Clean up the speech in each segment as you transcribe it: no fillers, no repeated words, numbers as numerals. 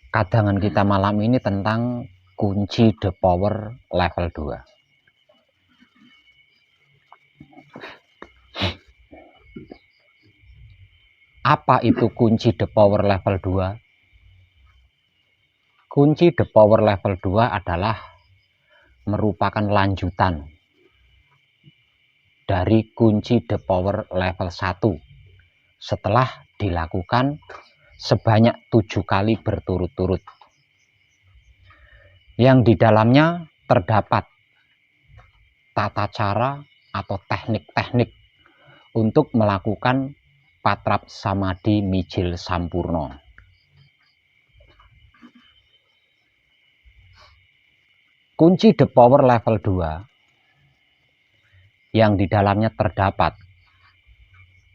Kadangan kita malam ini tentang kunci The Power level 2. Apa itu kunci The Power level 2? Kunci The Power level 2 adalah merupakan lanjutan dari kunci The Power level 1 setelah dilakukan sebanyak 7 kali berturut-turut, yang di dalamnya terdapat tata cara atau teknik-teknik untuk melakukan patrap samadhi mijil sampurno. Kunci The Power level 2 yang di dalamnya terdapat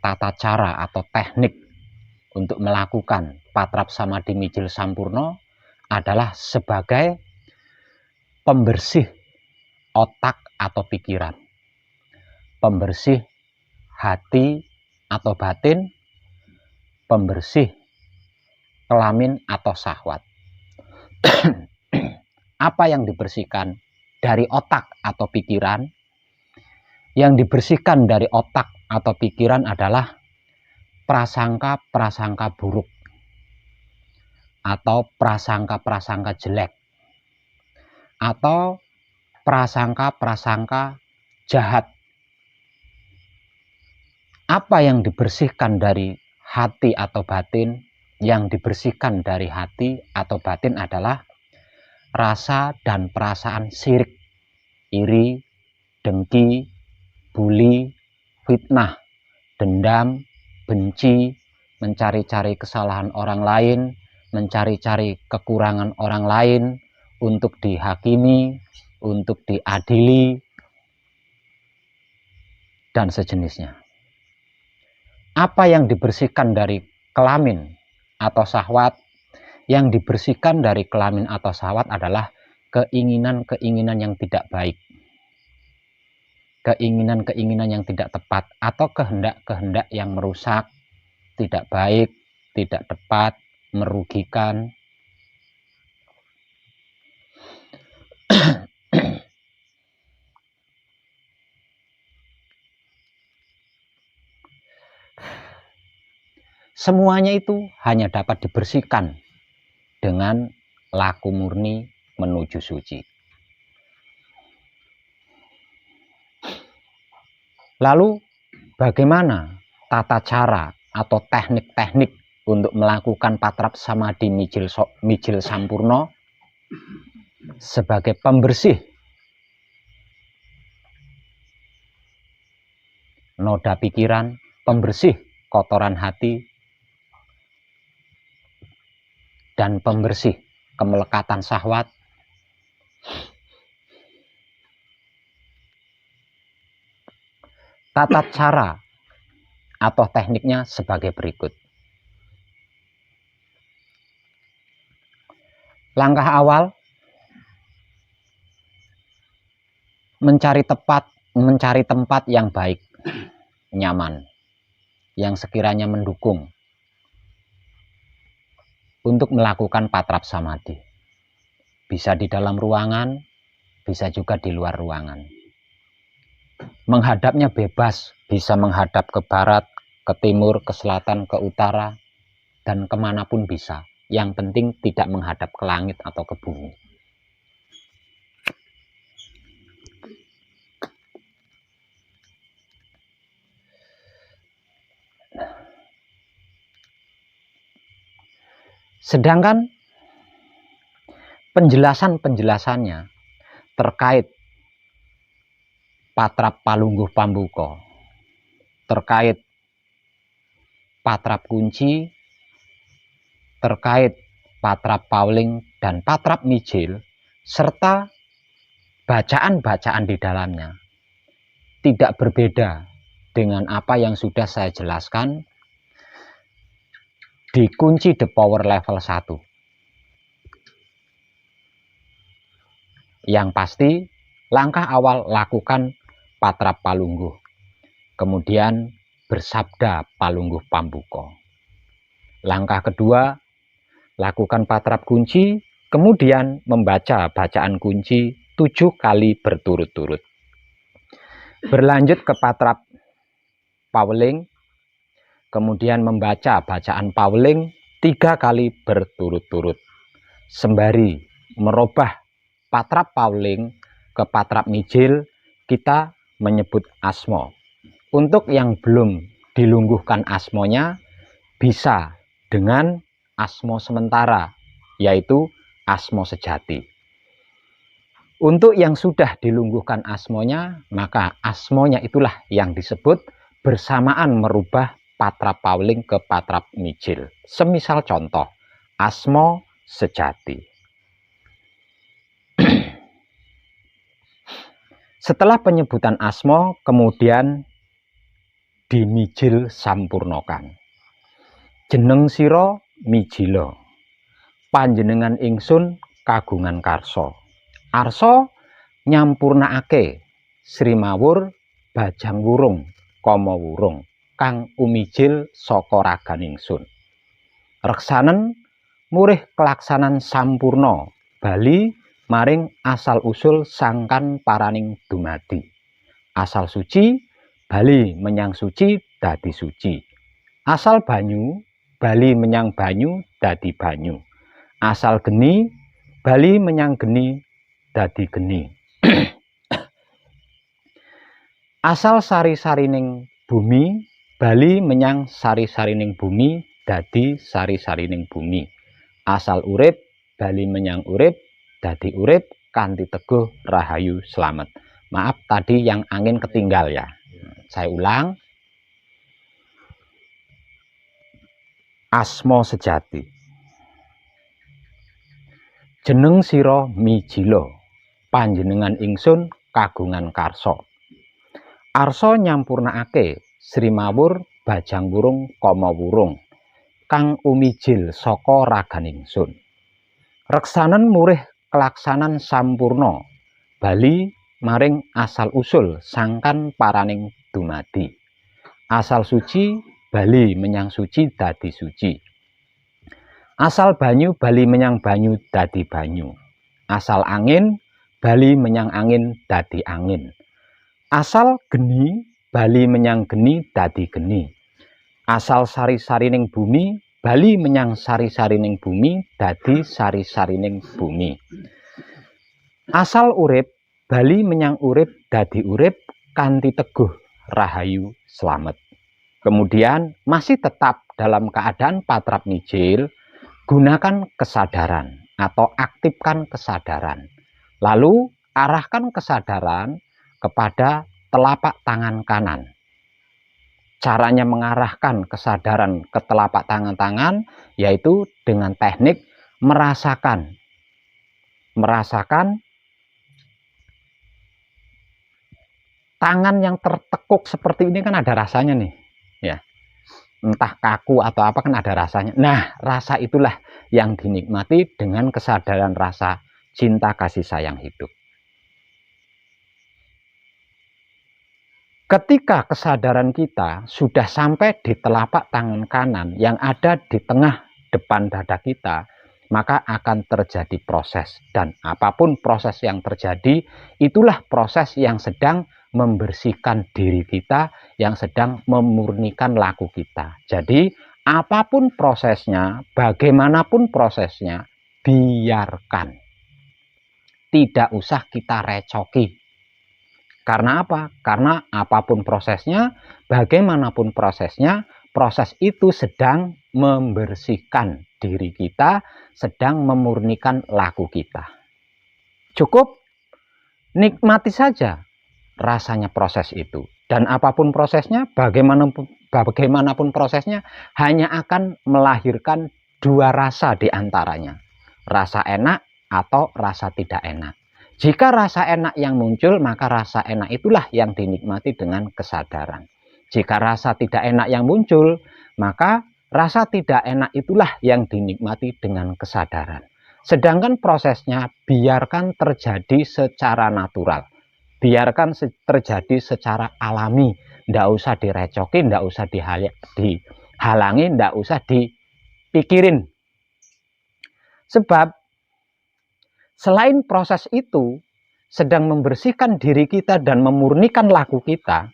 tata cara atau teknik untuk melakukan patrap samadhi mijil sampurno adalah sebagai pembersih otak atau pikiran, pembersih hati atau batin, pembersih kelamin atau syahwat. Apa yang dibersihkan dari otak atau pikiran? Yang dibersihkan dari otak atau pikiran adalah prasangka-prasangka buruk atau prasangka-prasangka jelek atau prasangka-prasangka jahat. Apa yang dibersihkan dari hati atau batin? Yang dibersihkan dari hati atau batin adalah rasa dan perasaan sirik, iri, dengki, buli, fitnah, dendam, benci, mencari-cari kesalahan orang lain, mencari-cari kekurangan orang lain untuk dihakimi, untuk diadili, dan sejenisnya. Apa yang dibersihkan dari kelamin atau syahwat? Yang dibersihkan dari kelamin atau syahwat adalah keinginan-keinginan yang tidak baik, keinginan-keinginan yang tidak tepat, atau kehendak-kehendak yang merusak, tidak baik, tidak tepat, merugikan. Semuanya itu hanya dapat dibersihkan dengan laku murni menuju suci. Lalu bagaimana tata cara atau teknik-teknik untuk melakukan patrap samadhi mijil sampurno sebagai pembersih noda pikiran, pembersih kotoran hati, dan pembersih kemelekatan syahwat? Tata cara atau tekniknya sebagai berikut. Langkah awal, mencari tempat yang baik, nyaman, yang sekiranya mendukung untuk melakukan patrap samadhi. Bisa di dalam ruangan, bisa juga di luar ruangan. Menghadapnya bebas, bisa menghadap ke barat, ke timur, ke selatan, ke utara, dan kemanapun bisa. Yang penting tidak menghadap ke langit atau ke bumi. Sedangkan penjelasannya terkait patrap palungguh pambuko, terkait patrap kunci, terkait patrap pauling dan patrap mijil, serta bacaan-bacaan di dalamnya tidak berbeda dengan apa yang sudah saya jelaskan di kunci The Power level 1. Yang pasti, langkah awal lakukan patrap palungguh, kemudian bersabda palungguh pambuko. Langkah kedua, Lakukan patrap kunci, kemudian membaca bacaan kunci 7 kali berturut-turut. Berlanjut ke patrap Pauling, kemudian membaca bacaan Pauling 3 kali berturut-turut. Sembari merubah patrap Pauling ke patrap Mijil, kita menyebut asmo. Untuk yang belum dilungguhkan asmonya, bisa dengan asmo sementara, yaitu asmo sejati. Untuk yang sudah dilungguhkan asmonya, maka asmonya itulah yang disebut bersamaan merubah patrap Pauling ke patrap Mijil. Semisal contoh, asmo sejati. Setelah penyebutan asmo, kemudian dimijil sampurnokan. Jeneng sira mijila, panjenengan ingsun kagungan karso. Arso nyampurnakake Srimawur Bajang Wurung Kama Wurung kang umijil saka ragan ingsun. Reksanen murih kelaksanan sampurna bali maring asal usul sangkan paraning dumadi. Asal suci bali menyang suci dadi suci. Asal banyu bali menyang banyu dadi banyu. Asal geni bali menyang geni dadi geni. Asal sari-sarining bumi bali menyang sari-sarining bumi dadi sari-sarining bumi. Asal urip bali menyang urip dadi urip kanthi teguh rahayu slamet. Maaf tadi yang angin ketinggal ya. Saya ulang. Asmo sejati. Jeneng sira mijila, panjenengan ingsun kagungan karso. Arso nyampurnakake Srimawur Bajang Wurung Kama Wurung kang umijil saka ragan ingsun. Reksanen murih kelaksanan sampurna bali maring asal usul sangkan paraning dumadi. Asal suci bali menyang suci dadi suci. Asal banyu bali menyang banyu dadi banyu. Asal angin bali menyang angin dadi angin. Asal geni bali menyang geni dadi geni. Asal sari-sarining bumi bali menyang sari-sarining bumi dadi sari-sarining bumi. Asal urip bali menyang urip dadi urip kanthi teguh rahayu slamet. Kemudian masih tetap dalam keadaan patrap mijil, gunakan kesadaran atau aktifkan kesadaran. Lalu arahkan kesadaran kepada telapak tangan kanan. Caranya mengarahkan kesadaran ke telapak tangan yaitu dengan teknik merasakan tangan yang tertekuk seperti ini kan ada rasanya nih ya, entah kaku atau apa kan ada rasanya. Nah, rasa itulah yang dinikmati dengan kesadaran rasa cinta kasih sayang hidup. Ketika kesadaran kita sudah sampai di telapak tangan kanan yang ada di tengah depan dada kita, maka akan terjadi proses. Dan apapun proses yang terjadi, itulah proses yang sedang membersihkan diri kita, yang sedang memurnikan laku kita. Jadi, apapun prosesnya, bagaimanapun prosesnya, biarkan. Tidak usah kita recoki. Karena apa? Karena apapun prosesnya, bagaimanapun prosesnya, proses itu sedang membersihkan diri kita, sedang memurnikan laku kita. Cukup nikmati saja rasanya proses itu. Dan apapun prosesnya, bagaimanapun prosesnya, hanya akan melahirkan dua rasa di antaranya. Rasa enak atau rasa tidak enak. Jika rasa enak yang muncul, maka rasa enak itulah yang dinikmati dengan kesadaran. Jika rasa tidak enak yang muncul, maka rasa tidak enak itulah yang dinikmati dengan kesadaran. Sedangkan prosesnya biarkan terjadi secara natural. Biarkan terjadi secara alami. Tidak usah direcoki, tidak usah dihalangi, tidak usah dipikirin. Sebab selain proses itu sedang membersihkan diri kita dan memurnikan laku kita,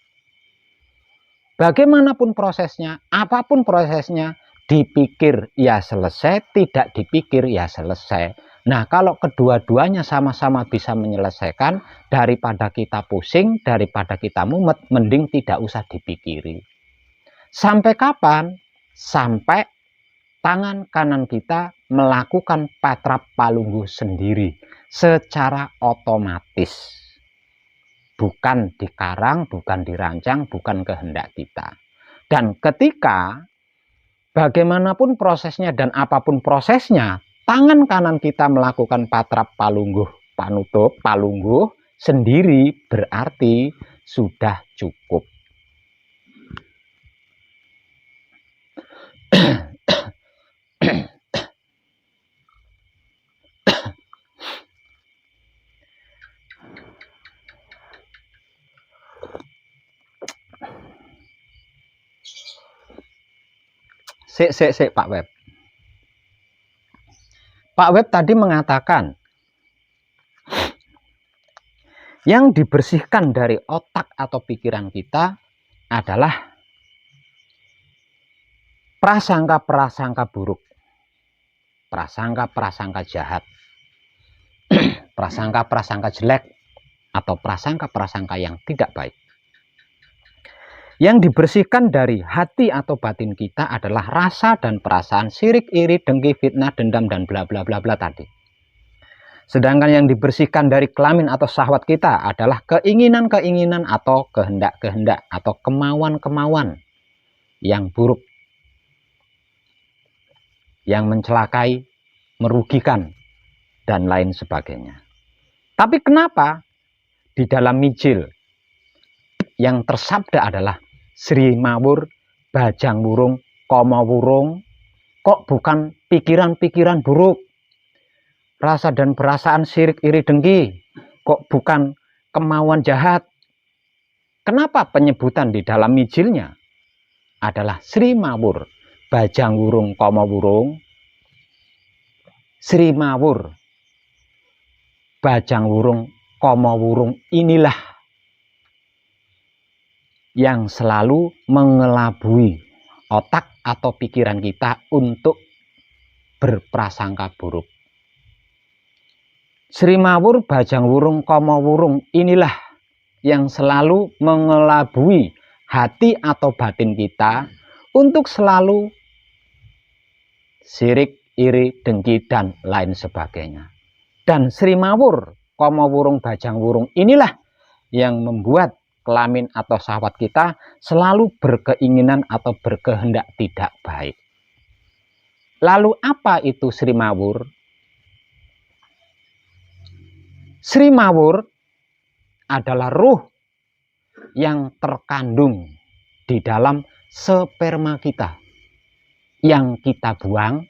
bagaimanapun prosesnya, apapun prosesnya, dipikir ya selesai, tidak dipikir ya selesai. Nah, kalau kedua-duanya sama-sama bisa menyelesaikan, daripada kita pusing, daripada kita mumet, mending tidak usah dipikiri. Sampai kapan? Sampai tangan kanan kita melakukan patrap palungguh sendiri secara otomatis. Bukan dikarang, bukan dirancang, bukan kehendak kita. Dan ketika bagaimanapun prosesnya dan apapun prosesnya, tangan kanan kita melakukan patrap palungguh, panutup, palungguh sendiri, berarti sudah cukup. Sik Pak Web. Pak Web tadi mengatakan yang dibersihkan dari otak atau pikiran kita adalah prasangka-prasangka buruk, prasangka-prasangka jahat, prasangka-prasangka jelek, atau prasangka-prasangka yang tidak baik. Yang dibersihkan dari hati atau batin kita adalah rasa dan perasaan sirik, iri, dengki, fitnah, dendam, dan bla bla bla bla tadi. Sedangkan yang dibersihkan dari kelamin atau syahwat kita adalah keinginan-keinginan atau kehendak-kehendak atau kemauan-kemauan yang buruk, yang mencelakai, merugikan, dan lain sebagainya. Tapi kenapa di dalam mijil yang tersabda adalah Sri Mawur Bajang Wurung Koma Wurung, kok bukan pikiran-pikiran buruk, rasa dan perasaan sirik, iri, dengki, kok bukan kemauan jahat? Kenapa penyebutan di dalam mijilnya adalah Sri Mawur Bajang Wurung Koma Wurung? Sri Mawur Bajang Wurung Koma Wurung inilah yang selalu mengelabui otak atau pikiran kita untuk berprasangka buruk. Sri Mawur Bajang Wurung Koma Wurung inilah yang selalu mengelabui hati atau batin kita untuk selalu sirik, iri, dengki, dan lain sebagainya. Dan Sri Mawur Koma Wurung Bajang Wurung inilah yang membuat kelamin atau syahwat kita selalu berkeinginan atau berkehendak tidak baik. Lalu apa itu Sri Mawur? Sri Mawur adalah ruh yang terkandung di dalam sperma kita yang kita buang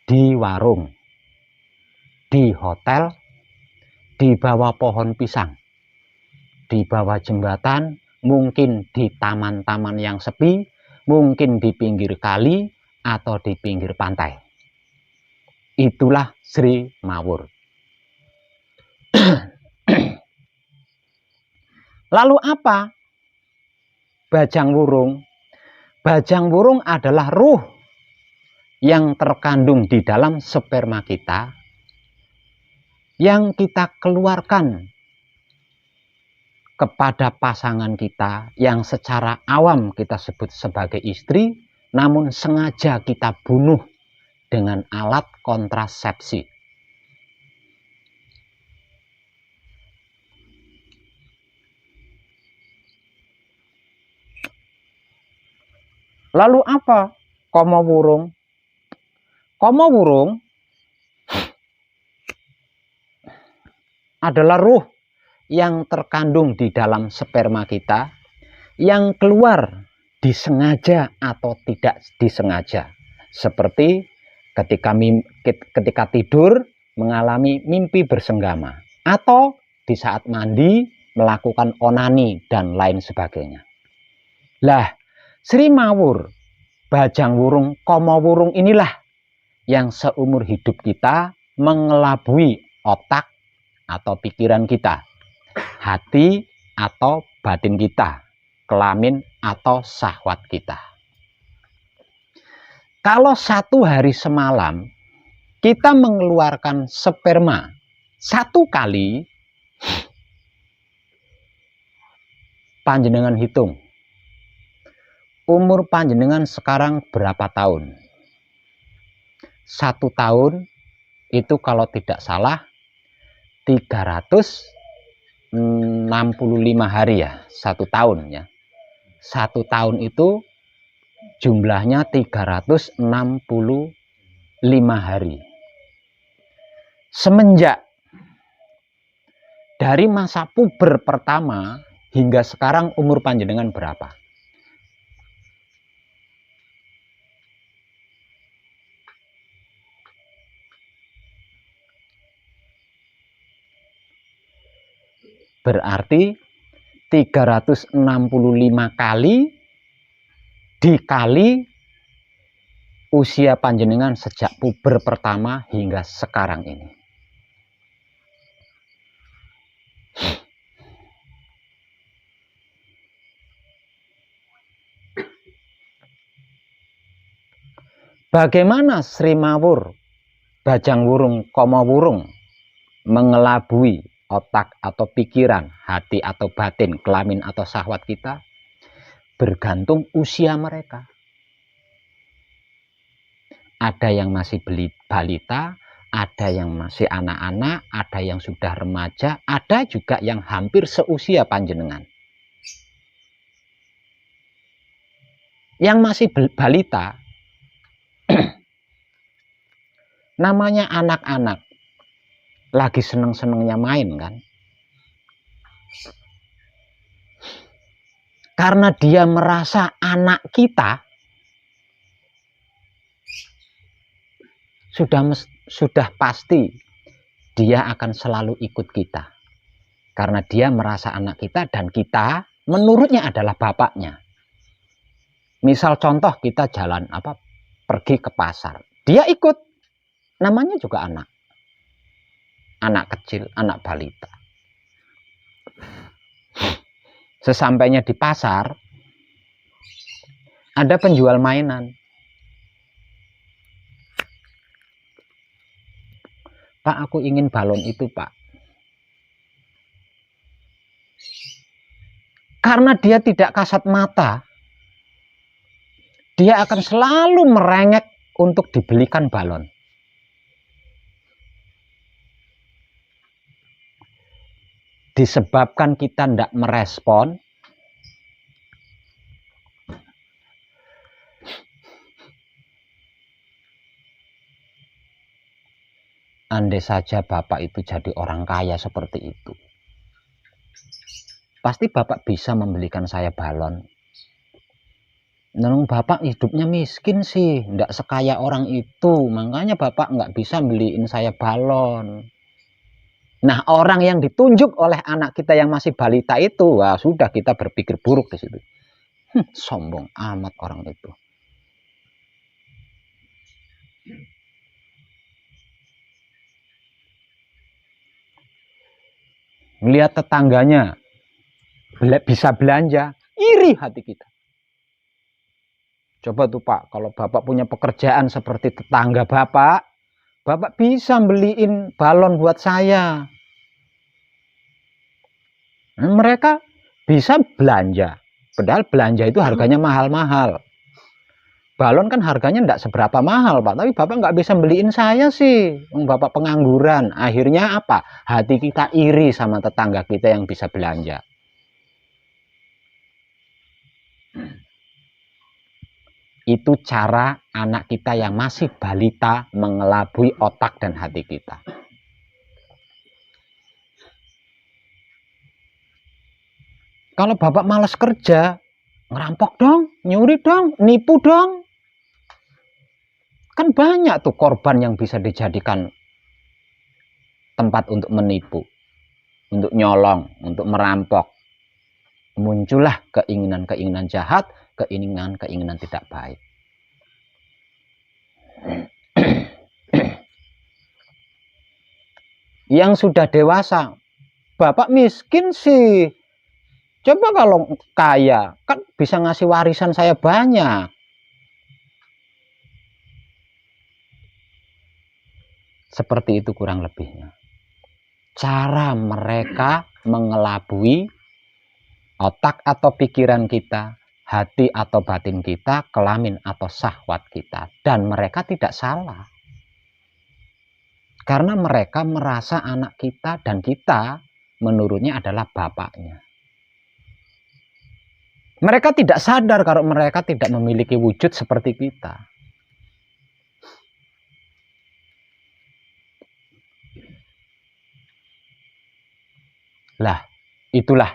di warung, di hotel, di bawah pohon pisang, di bawah jembatan, mungkin di taman-taman yang sepi, mungkin di pinggir kali atau di pinggir pantai. Itulah Sri Mawur. Lalu apa Bajang Wurung? Bajang Wurung adalah ruh yang terkandung di dalam sperma kita yang kita keluarkan kepada pasangan kita yang secara awam kita sebut sebagai istri, namun sengaja kita bunuh dengan alat kontrasepsi. Lalu apa Koma Wurung? Koma Wurung adalah ruh yang terkandung di dalam sperma kita yang keluar disengaja atau tidak disengaja, seperti ketika tidur mengalami mimpi bersenggama atau di saat mandi melakukan onani dan lain sebagainya. Lah, Sri Mawur Bajang Wurung Koma Wurung inilah yang seumur hidup kita mengelabui otak atau pikiran kita, hati atau batin kita, kelamin atau syahwat kita. Kalau 1 hari semalam kita mengeluarkan sperma 1 kali, panjenengan hitung umur panjenengan sekarang berapa tahun? 1 tahun itu kalau tidak salah 365 hari ya, 1 tahun ya. 1 tahun itu jumlahnya 365 hari. Semenjak dari masa puber pertama hingga sekarang umur panjenengan berapa? Berarti 365 kali dikali usia panjenengan sejak puber pertama hingga sekarang ini. Bagaimana Sri Mawur, Bajang Wurung, Koma Wurung mengelabui otak atau pikiran, hati atau batin, kelamin atau syahwat kita? Bergantung usia mereka. Ada yang masih balita, ada yang masih anak-anak, ada yang sudah remaja, ada juga yang hampir seusia panjenengan. Yang masih balita, namanya anak-anak, lagi seneng-senengnya main kan. Karena dia merasa anak kita, sudah pasti dia akan selalu ikut kita. Karena dia merasa anak kita dan kita menurutnya adalah bapaknya. Misal contoh kita jalan pergi ke pasar, dia ikut, namanya juga anak. Anak kecil, anak balita. Sesampainya di pasar, ada penjual mainan. Pak, aku ingin balon itu, Pak. Karena dia tidak kasat mata, dia akan selalu merengek untuk dibelikan balon. Disebabkan kita tidak merespon, andai saja Bapak itu jadi orang kaya seperti itu, pasti Bapak bisa membelikan saya balon. Namun Bapak hidupnya miskin sih, tidak sekaya orang itu, makanya Bapak nggak bisa beliin saya balon. Nah, orang yang ditunjuk oleh anak kita yang masih balita itu, wah sudah kita berpikir buruk di situ. Sombong amat orang itu. Melihat tetangganya bisa belanja, iri hati kita. Coba tuh Pak, kalau Bapak punya pekerjaan seperti tetangga Bapak, Bapak bisa beliin balon buat saya. Nah, mereka bisa belanja, padahal belanja itu harganya mahal-mahal. Balon kan harganya tidak seberapa mahal Pak, tapi Bapak nggak bisa beliin saya sih, Bapak pengangguran. Akhirnya apa? Hati kita iri sama tetangga kita yang bisa belanja. Itu cara anak kita yang masih balita mengelabui otak dan hati kita. Kalau Bapak malas kerja, ngerampok dong, nyuri dong, nipu dong. Kan banyak tuh korban yang bisa dijadikan tempat untuk menipu, untuk nyolong, untuk merampok. Muncullah keinginan-keinginan jahat, keinginan-keinginan tidak baik. yang sudah dewasa. Bapak miskin sih. Coba kalau kaya, kan bisa ngasih warisan saya banyak. Seperti itu kurang lebihnya. Cara mereka mengelabui otak atau pikiran kita, hati atau batin kita, kelamin atau syahwat kita. Dan mereka tidak salah. Karena mereka merasa anak kita dan kita menurutnya adalah bapaknya. Mereka tidak sadar kalau mereka tidak memiliki wujud seperti kita. Lah, itulah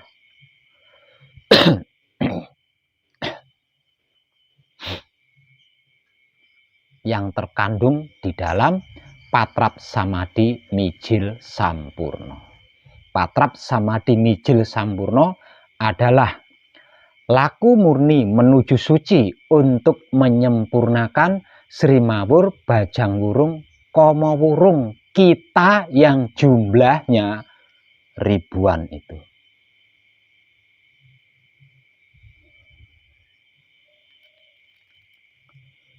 yang terkandung di dalam Patrap Samadhi Mijil Sampurno. Patrap Samadhi Mijil Sampurno adalah laku murni menuju suci untuk menyempurnakan Sri Mawur Bajang Wurung Komo Wurung kita yang jumlahnya ribuan itu.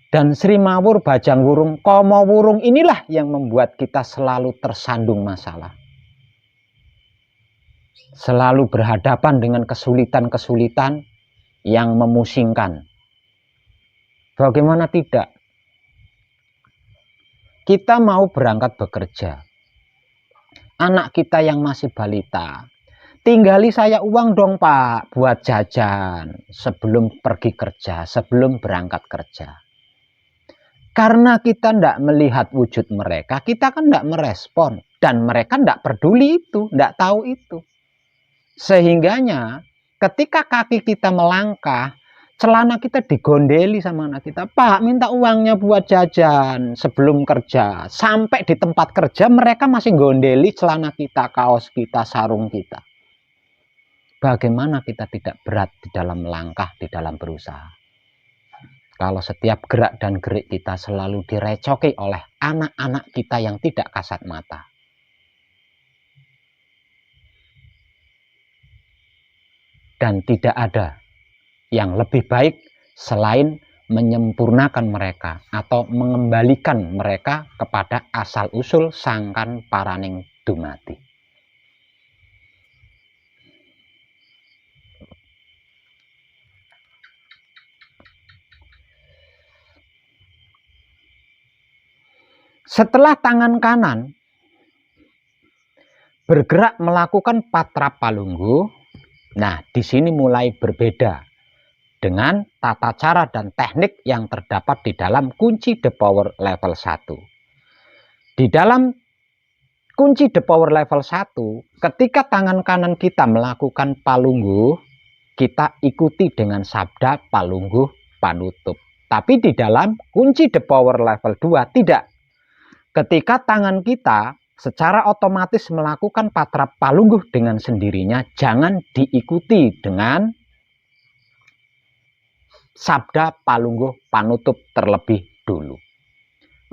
Dan Sri Mawur Bajang Wurung Komo Wurung inilah yang membuat kita selalu tersandung masalah. Selalu berhadapan dengan kesulitan-kesulitan yang memusingkan. Bagaimana tidak? Kita mau berangkat bekerja. Anak kita yang masih balita, tinggali saya uang dong Pak buat jajan sebelum pergi kerja, sebelum berangkat kerja. Karena kita tidak melihat wujud mereka, kita kan tidak merespon. Dan mereka tidak peduli itu, tidak tahu itu. Sehingganya ketika kaki kita melangkah, celana kita digondeli sama anak kita. Pak, minta uangnya buat jajan sebelum kerja. Sampai di tempat kerja mereka masih gondeli celana kita, kaos kita, sarung kita. Bagaimana kita tidak berat di dalam melangkah, di dalam berusaha? Kalau setiap gerak dan gerik kita selalu direcoki oleh anak-anak kita yang tidak kasat mata. Dan tidak ada yang lebih baik selain menyempurnakan mereka atau mengembalikan mereka kepada asal-usul sangkan paraning dumati. Setelah tangan kanan bergerak melakukan Patrap Palungguh, nah di sini mulai berbeda dengan tata cara dan teknik yang terdapat di dalam kunci The Power level 1. Di dalam kunci The Power level 1, ketika tangan kanan kita melakukan palungguh, kita ikuti dengan sabda palungguh panutup. Tapi di dalam kunci The Power level 2 tidak. Ketika tangan kita secara otomatis melakukan Patrap Palungguh dengan sendirinya, jangan diikuti dengan sabda palungguh panutup terlebih dulu.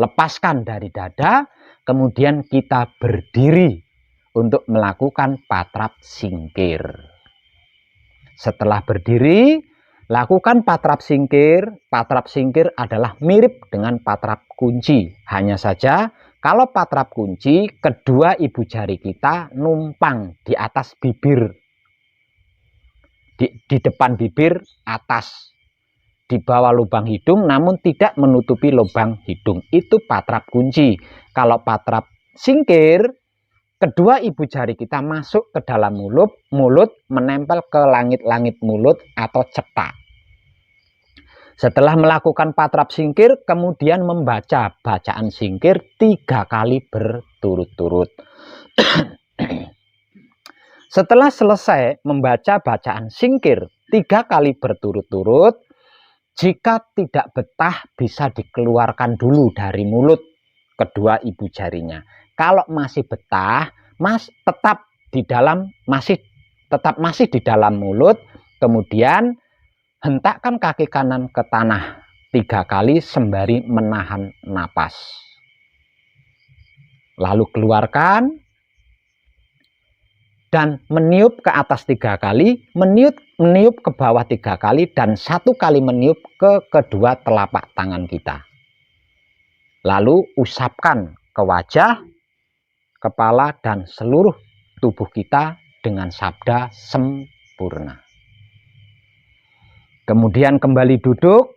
Lepaskan dari dada, kemudian kita berdiri untuk melakukan Patrap Singkir. Setelah berdiri, lakukan Patrap Singkir. Patrap Singkir adalah mirip dengan Patrap Kunci. Hanya saja kalau Patrap Kunci, kedua ibu jari kita numpang di atas bibir. Di depan bibir atas. Di bawah lubang hidung namun tidak menutupi lubang hidung. Itu Patrap Kunci. Kalau Patrap Singkir, kedua ibu jari kita masuk ke dalam mulut menempel ke langit-langit mulut atau cetak. Setelah melakukan Patrap Singkir, kemudian membaca bacaan singkir 3 kali berturut-turut. Setelah selesai membaca bacaan singkir 3 kali berturut-turut, jika tidak betah bisa dikeluarkan dulu dari mulut kedua ibu jarinya. Kalau masih betah, tetap masih di dalam mulut, kemudian hentakkan kaki kanan ke tanah 3 kali sembari menahan napas. Lalu keluarkan dan meniup ke atas 3 kali, meniup ke bawah 3 kali, dan 1 kali meniup ke kedua telapak tangan kita. Lalu usapkan ke wajah, kepala, dan seluruh tubuh kita dengan sabda sempurna. Kemudian kembali duduk,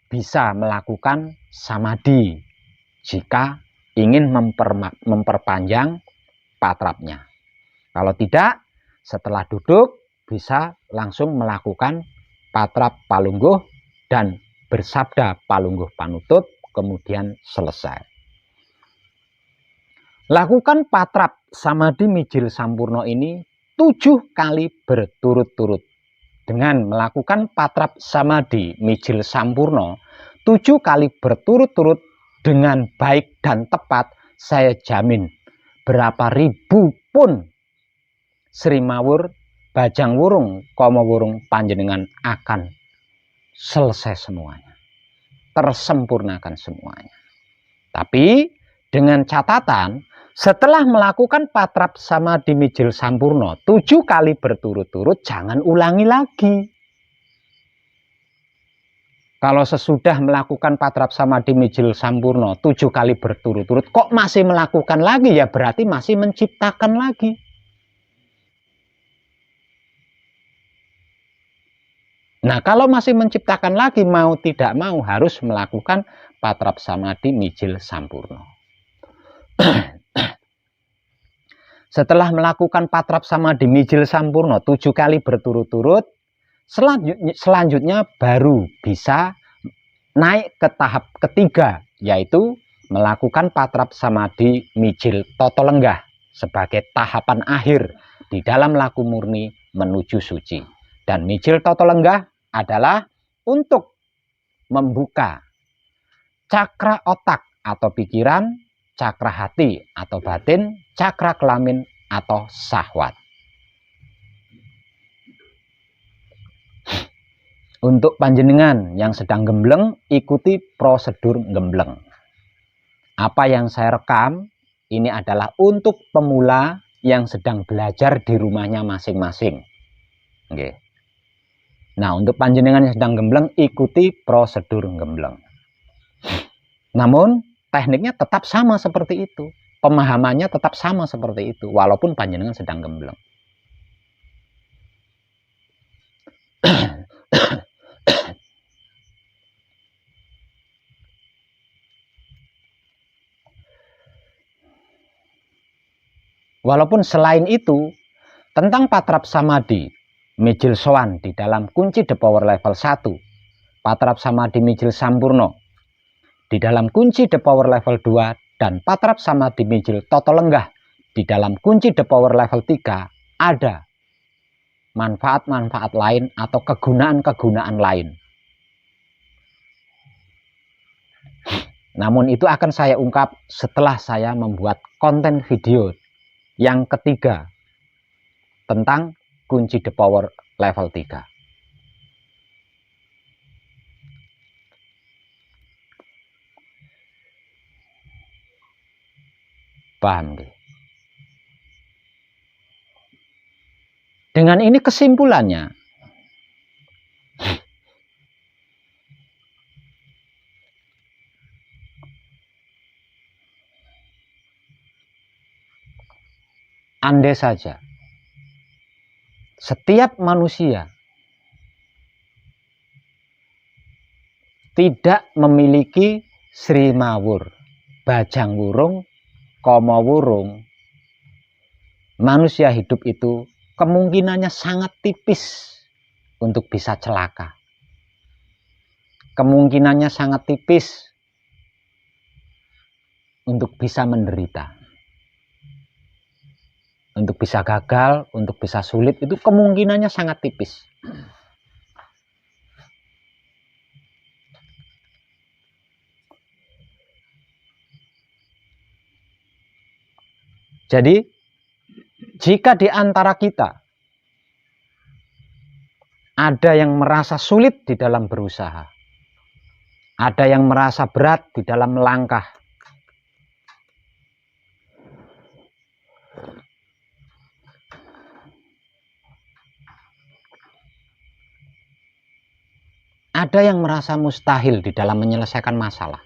bisa melakukan samadhi jika ingin memperpanjang patrapnya. Kalau tidak, setelah duduk bisa langsung melakukan patrap palungguh dan bersabda palungguh panutup, kemudian selesai. Lakukan patrap samadhi mijil sampurno ini 7 kali berturut-turut. Dengan melakukan patrap samadhi mijil sampurno 7 kali berturut-turut dengan baik dan tepat, saya jamin berapa ribu pun Sri Mawur, Bajang Wurung, Komo Wurung panjenengan akan selesai semuanya, tersempurnakan semuanya. Tapi dengan catatan, setelah melakukan patrap samadhi mijil sampurno 7 kali berturut-turut, jangan ulangi lagi. Kalau sesudah melakukan patrap samadhi mijil sampurno 7 kali berturut-turut kok masih melakukan lagi, ya berarti masih menciptakan lagi. Nah, kalau masih menciptakan lagi, mau tidak mau harus melakukan patrap samadhi mijil sampurno. Setelah melakukan patrap samadhi mijil sampurno 7 kali berturut-turut, selanjutnya baru bisa naik ke tahap ketiga, yaitu melakukan patrap samadhi mijil toto lenggah sebagai tahapan akhir di dalam laku murni menuju suci. Dan mijil toto lenggah adalah untuk membuka cakra otak atau pikiran, cakra hati atau batin, cakra kelamin atau syahwat. Untuk panjenengan yang sedang gembleng, ikuti prosedur gembleng. Apa yang saya rekam ini adalah untuk pemula yang sedang belajar di rumahnya masing-masing. Oke. Nah, untuk panjenengan yang sedang gembleng, ikuti prosedur gembleng. Namun, tekniknya tetap sama seperti itu. Pemahamannya tetap sama seperti itu, walaupun panjenengan sedang gembleng. Walaupun selain itu, tentang patrap samadhi mijil sowan di dalam kunci The Power level 1, patrap samadhi mijil sampurno di dalam kunci The Power level 2, dan patrap samadhi mijil toto lenggah di dalam kunci The Power level 3, ada manfaat-manfaat lain atau kegunaan-kegunaan lain. Namun itu akan saya ungkap setelah saya membuat konten video yang ketiga tentang kunci The Power level 3. Paham? Dengan ini kesimpulannya, andai saja setiap manusia tidak memiliki Sri Mawur, Bajang Wurung, Komo Wurung, manusia hidup itu kemungkinannya sangat tipis untuk bisa celaka. Kemungkinannya sangat tipis untuk bisa menderita. Untuk bisa gagal, untuk bisa sulit, itu kemungkinannya sangat tipis. Jadi, jika di antara kita ada yang merasa sulit di dalam berusaha, ada yang merasa berat di dalam melangkah, ada yang merasa mustahil di dalam menyelesaikan masalah,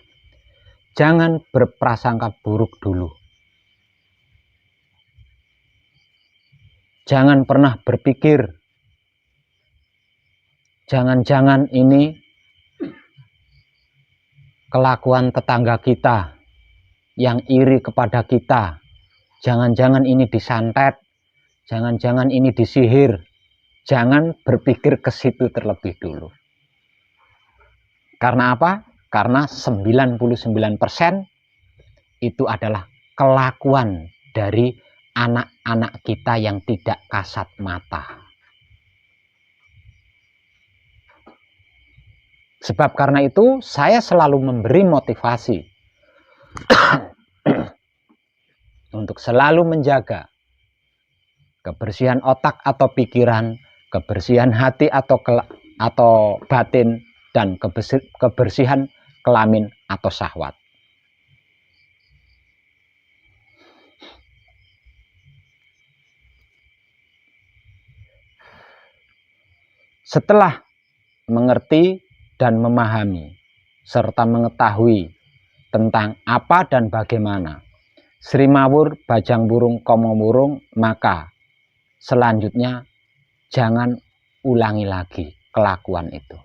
jangan berprasangka buruk dulu. Jangan pernah berpikir, jangan-jangan ini kelakuan tetangga kita yang iri kepada kita. Jangan-jangan ini disantet, jangan-jangan ini disihir. Jangan berpikir ke situ terlebih dulu. Karena apa? Karena 99% itu adalah kelakuan dari anak-anak kita yang tidak kasat mata. Sebab karena itu saya selalu memberi motivasi untuk selalu menjaga kebersihan otak atau pikiran, kebersihan hati atau batin, dan kebersihan kelamin atau syahwat. Setelah mengerti dan memahami serta mengetahui tentang apa dan bagaimana Sri Mawur Bajang Wurung Komo Wurung, maka selanjutnya jangan ulangi lagi kelakuan itu.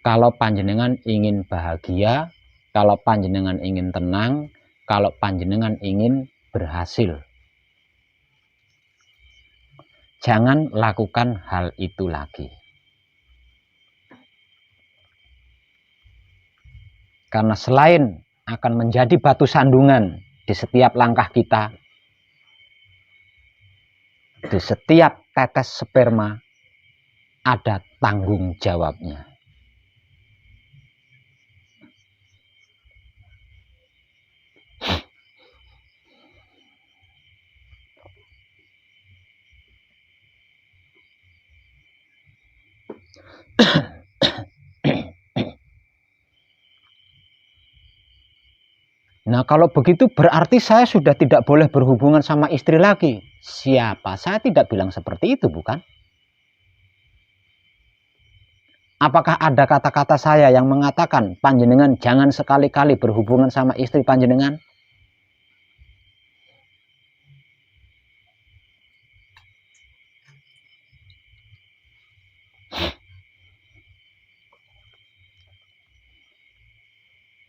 Kalau panjenengan ingin bahagia, kalau panjenengan ingin tenang, kalau panjenengan ingin berhasil, jangan lakukan hal itu lagi. Karena selain akan menjadi batu sandungan di setiap langkah kita, di setiap tetes sperma ada tanggung jawabnya. Nah, kalau begitu berarti saya sudah tidak boleh berhubungan sama istri lagi. Siapa? Saya tidak bilang seperti itu, bukan? Apakah ada kata-kata saya yang mengatakan panjenengan jangan sekali-kali berhubungan sama istri panjenengan?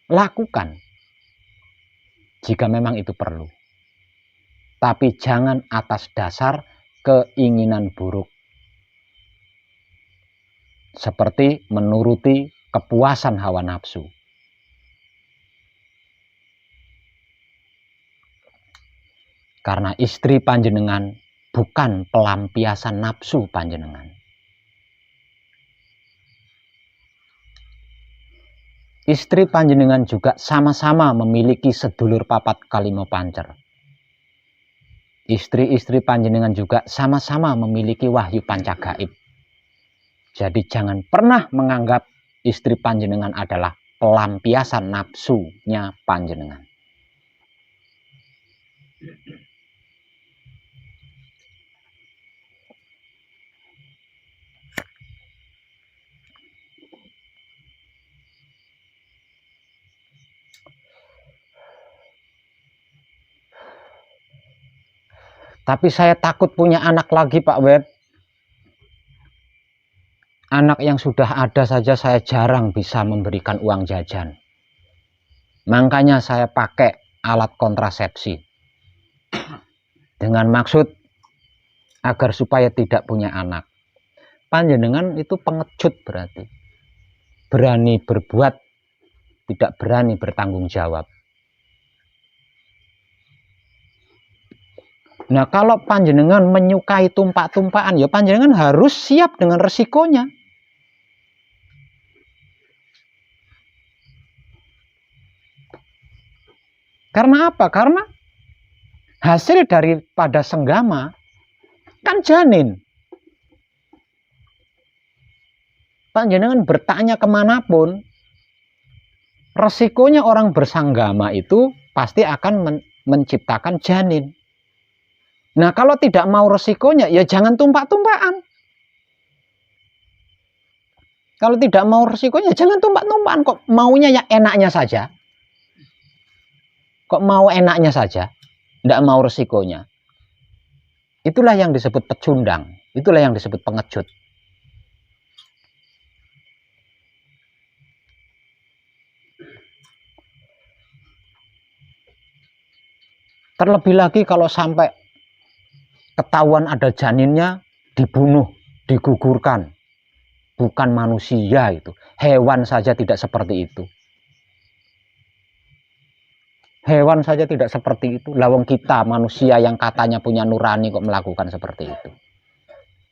Lakukan jika memang itu perlu. Tapi jangan atas dasar keinginan buruk. Seperti menuruti kepuasan hawa nafsu. Karena istri panjenengan bukan pelampiasan nafsu panjenengan. Istri panjenengan juga sama-sama memiliki sedulur papat kalimo pancer. Istri-istri panjenengan juga sama-sama memiliki wahyu pancagaib. Jadi jangan pernah menganggap istri panjenengan adalah pelampiasan nafsunya panjenengan. Tapi saya takut punya anak lagi, Pak Web. Anak yang sudah ada saja saya jarang bisa memberikan uang jajan. Makanya saya pakai alat kontrasepsi. Dengan maksud agar supaya tidak punya anak. Panjenengan itu pengecut berarti. Berani berbuat, tidak berani bertanggung jawab. Nah, kalau panjenengan menyukai tumpak-tumpakan, ya panjenengan harus siap dengan resikonya. Karena apa? Karena hasil daripada senggama kan janin. Panjenengan bertanya kemanapun, resikonya orang bersanggama itu pasti akan menciptakan janin. Nah, kalau tidak mau resikonya, ya jangan tumpak-tumpakan. Kalau tidak mau resikonya, jangan tumpak-tumpakan. Kok maunya ya enaknya saja? Kok mau enaknya saja? Tidak mau resikonya. Itulah yang disebut pecundang. Itulah yang disebut pengecut. Terlebih lagi kalau sampai ketahuan ada janinnya, dibunuh, digugurkan. Bukan manusia itu. Hewan saja tidak seperti itu. Hewan saja tidak seperti itu. Lawang kita manusia yang katanya punya nurani kok melakukan seperti itu.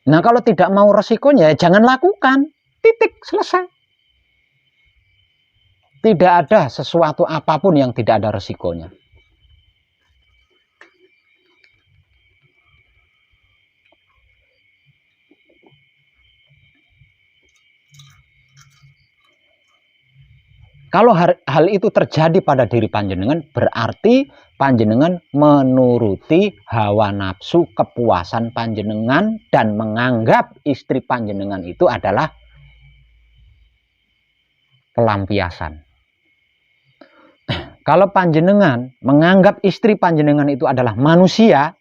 Nah, kalau tidak mau resikonya, jangan lakukan. Titik, selesai. Tidak ada sesuatu apapun yang tidak ada resikonya. Kalau hal itu terjadi pada diri panjenengan, berarti panjenengan menuruti hawa nafsu kepuasan panjenengan dan menganggap istri panjenengan itu adalah pelampiasan. Kalau panjenengan menganggap istri panjenengan itu adalah manusia,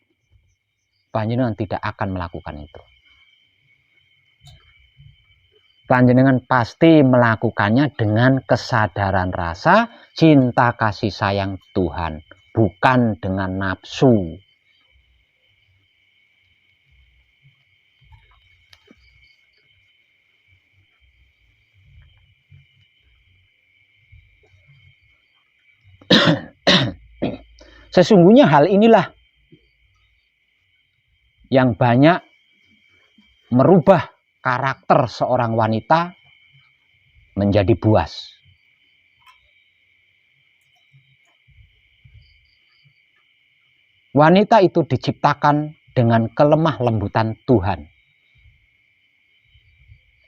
panjenengan tidak akan melakukan itu. Panjenengan pasti melakukannya dengan kesadaran rasa cinta kasih sayang Tuhan, bukan dengan nafsu. Sesungguhnya hal inilah yang banyak merubah karakter seorang wanita menjadi buas. Wanita itu diciptakan dengan kelemah lembutan Tuhan.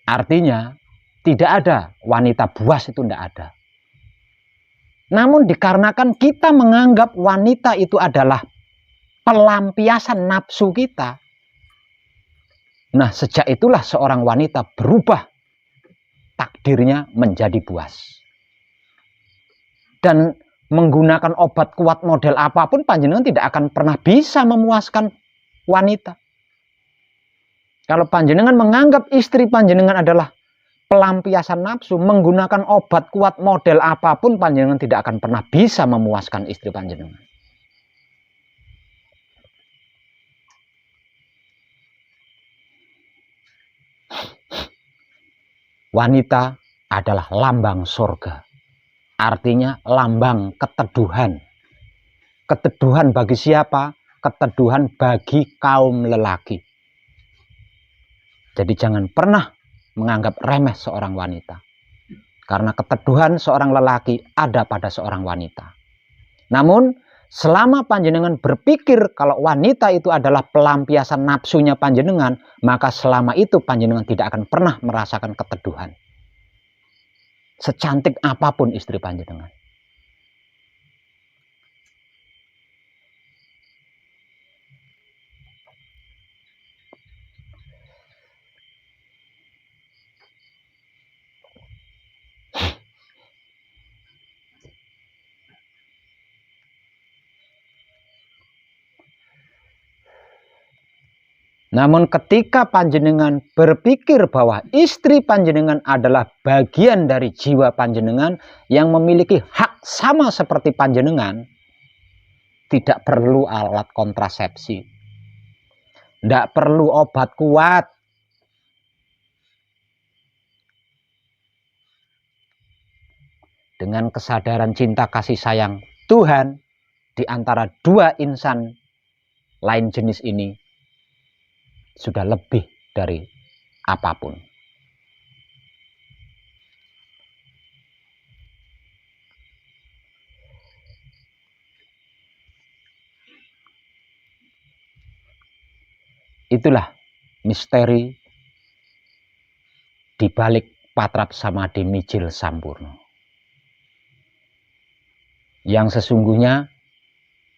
Artinya tidak ada wanita buas, itu tidak ada. Namun dikarenakan kita menganggap wanita itu adalah pelampiasan nafsu kita. Nah, sejak itulah seorang wanita berubah takdirnya menjadi buas. Dan menggunakan obat kuat model apapun, panjenengan tidak akan pernah bisa memuaskan wanita. Kalau panjenengan menganggap istri panjenengan adalah pelampiasan nafsu, menggunakan obat kuat model apapun, panjenengan tidak akan pernah bisa memuaskan istri panjenengan. Wanita adalah lambang surga. Artinya lambang keteduhan. Keteduhan bagi siapa? Keteduhan bagi kaum lelaki. Jadi jangan pernah menganggap remeh seorang wanita. Karena keteduhan seorang lelaki ada pada seorang wanita. Namun selama panjenengan berpikir kalau wanita itu adalah pelampiasan nafsunya panjenengan, maka selama itu panjenengan tidak akan pernah merasakan keteduhan. Secantik apapun istri panjenengan. Namun ketika panjenengan berpikir bahwa istri panjenengan adalah bagian dari jiwa panjenengan yang memiliki hak sama seperti panjenengan, tidak perlu alat kontrasepsi, tidak perlu obat kuat. Dengan kesadaran cinta kasih sayang Tuhan di antara dua insan lain jenis ini, sudah lebih dari apapun. Itulah misteri di balik Patrap Samadhi Mijil Sampurno. Yang sesungguhnya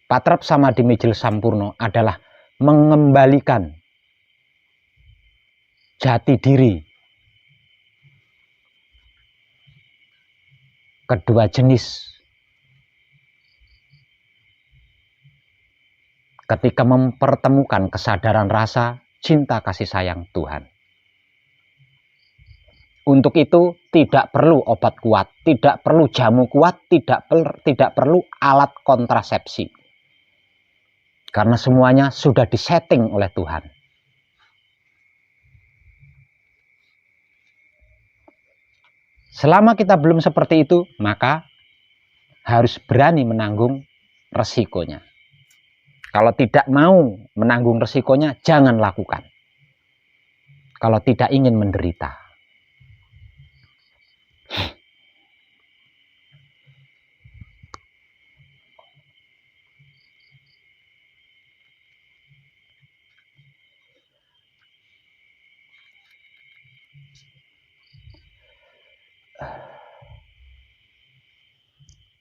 Patrap Samadhi Mijil Sampurno adalah mengembalikan jati diri kedua jenis ketika mempertemukan kesadaran rasa cinta kasih sayang Tuhan. Untuk itu tidak perlu obat kuat, tidak perlu jamu kuat, tidak perlu alat kontrasepsi. Karena semuanya sudah disetting oleh Tuhan. Selama kita belum seperti itu, maka harus berani menanggung resikonya. Kalau tidak mau menanggung resikonya, jangan lakukan. Kalau tidak ingin menderita.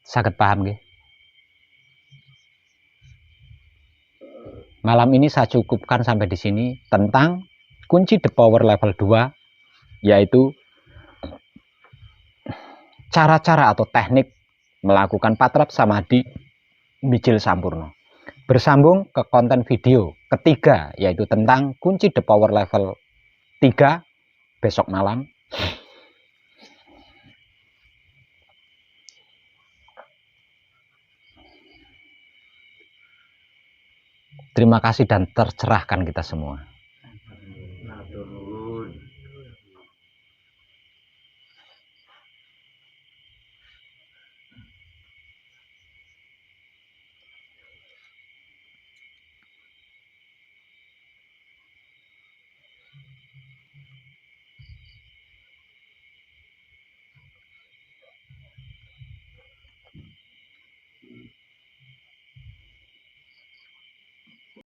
Saged paham nggih? Malam ini saya cukupkan sampai di sini tentang kunci the power level 2, yaitu cara-cara atau teknik melakukan patrap samadhi mijil sampurno. Bersambung ke konten video ketiga, yaitu tentang kunci the power level 3 besok malam. Terima kasih dan tercerahkan kita semua.